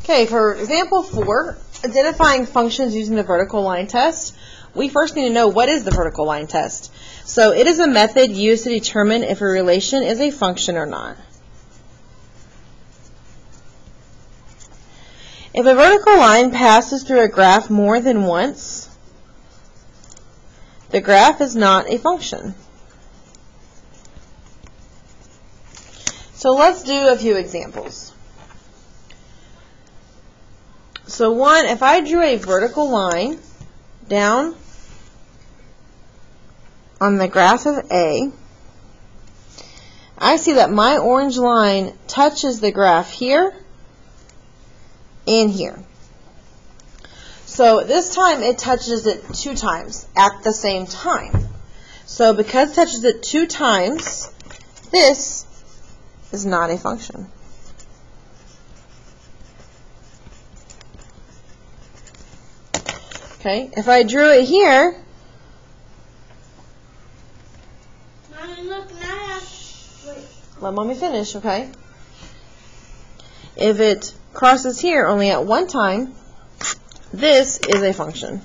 Okay, for example 4, identifying functions using the vertical line test, we first need to know what is the vertical line test. So it is a method used to determine if a relation is a function or not. If a vertical line passes through a graph more than once, the graph is not a function. So let's do a few examples. So one, if I drew a vertical line down on the graph of A, I see that my orange line touches the graph here and here. So this time it touches it 2 times at the same time. So because it touches it 2 times, this is not a function. Okay, if I drew it here, Mommy, look, now let mommy finish, okay? If it crosses here only at 1 time, this is a function.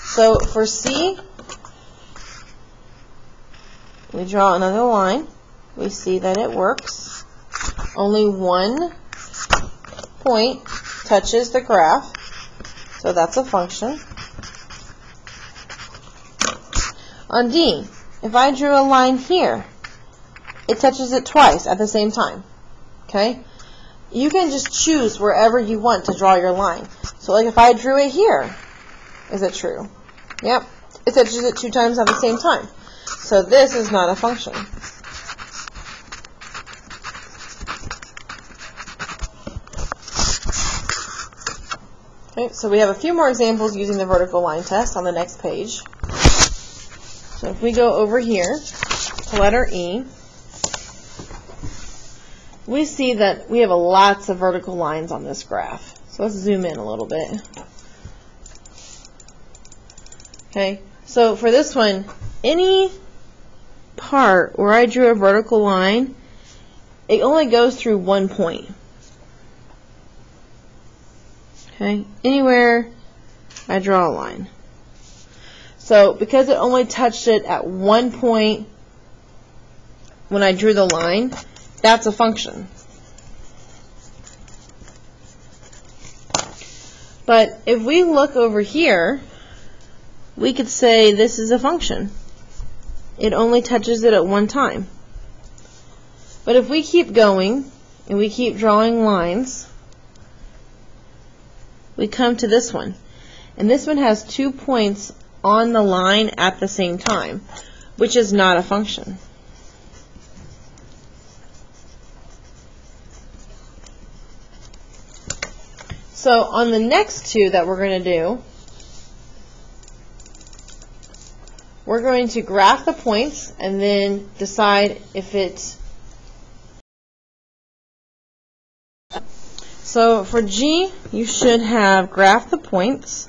So for C, we draw another line. We see that it works. Only 1 point touches the graph, so that's a function. On D, if I drew a line here, it touches it twice at the same time. Okay? You can just choose wherever you want to draw your line. So like if I drew it here, is it true? Yep. It touches it 2 times at the same time. So this is not a function. Okay, so we have a few more examples using the vertical line test on the next page. So if we go over here to letter E, we see that we have lots of vertical lines on this graph. So let's zoom in a little bit. Okay, so for this one, any part where I drew a vertical line, it only goes through 1 point. Okay, anywhere I draw a line. So because it only touched it at 1 point when I drew the line, that's a function. But if we look over here, we could say this is a function. It only touches it at 1 time. But if we keep going and we keep drawing lines, we come to this one. And this one has 2 points on the line at the same time, which is not a function. So on the next 2 that we're going to do, we're going to graph the points and then decide if it's. So for G, you should have graphed the points.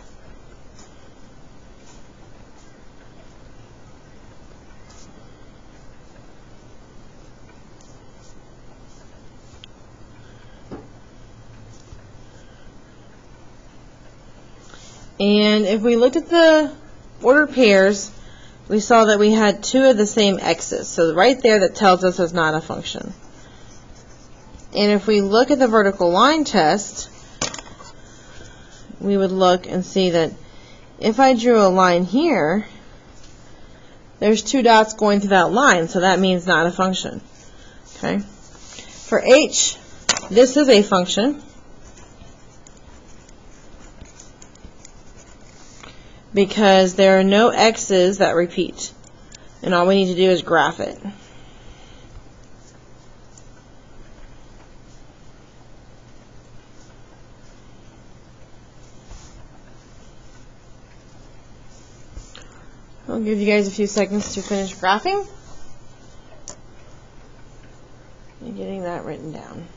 And if we looked at the ordered pairs, we saw that we had 2 of the same x's. So right there, that tells us it's not a function. And if we look at the vertical line test, we would look and see that if I drew a line here, there's 2 dots going through that line, so that means not a function. Okay. For H, this is a function because there are no x's that repeat, and all we need to do is graph it. I'll give you guys a few seconds to finish graphing and getting that written down.